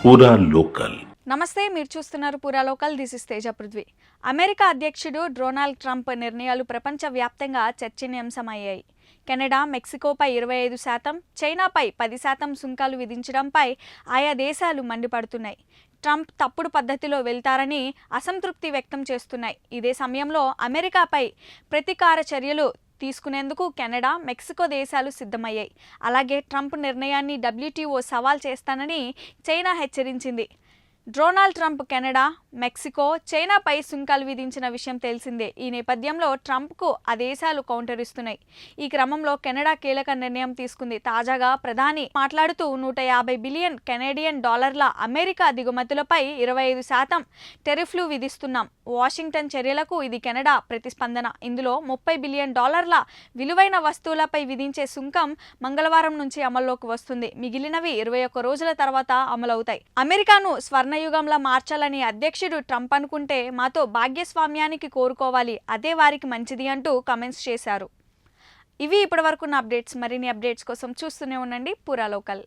పూరా లోకల్. నమస్తే, మీరు చూస్తున్నారు పూరా local. This is Teja Prithvi. America అధ్యక్షుడు డొనాల్డ్ ట్రంప్ నిర్ణయాలు ప్రపంచవ్యాప్తంగా చర్చనీయాంశమయ్యాయి. కెనడా, మెక్సికోపై 25%, చైనాపై 10% సుంకాలు విధించడంపై ఆయా దేశాలు మండిపడుతున్నాయి. ట్రంప్ తప్పుడు పద్ధతిలో వెళ్తారని అసంతృప్తి వ్యక్తం చేస్తున్నాయి. ఇదే సమయంలో అమెరికాపై ప్రతీకార చర్యలు తీసుకునేందుకు కెనడా, మెక్సికో దేశాలు సిద్ధమయ్యాయి. అలాగే ట్రంప్ నిర్ణయాన్ని WTO సవాల్ చేస్తానని చైనా హెచ్చరించింది. డొనాల్డ్ ట్రంప్ కెనడా, మెక్సికో, చైనాపై సుంకాలు విధించిన విషయం తెలిసిందే. ఈ నేపథ్యంలో ట్రంప్కు ఆ దేశాలు కౌంటర్ ఇస్తున్నాయి. ఈ క్రమంలో కెనడా కీలక నిర్ణయం తీసుకుంది. తాజాగా ప్రధాని మాట్లాడుతూ 150 బిలియన్ కెనేడియన్ డాలర్ల అమెరికా దిగుమతులపై 25% టెరిఫ్లు విధిస్తున్నాం. వాషింగ్టన్ చర్యలకు ఇది కెనడా ప్రతిస్పందన. ఇందులో 30 బిలియన్ డాలర్ల విలువైన వస్తువులపై విధించే సుంకం మంగళవారం నుంచి అమల్లోకి వస్తుంది. మిగిలినవి 21 రోజుల తర్వాత అమలవుతాయి. అమెరికాను స్వర్ణయుగంలా మార్చాలని అధ్యక్షుడు ట్రంప్ అనుకుంటే మాతో భాగ్యస్వామ్యానికి కోరుకోవాలి, అదే వారికి మంచిది అంటూ కామెంట్స్ చేశారు. ఇవి ఇప్పటివరకున్న అప్డేట్స్. మరిన్ని అప్డేట్స్ కోసం చూస్తూనే ఉండండి పూరా లోకల్.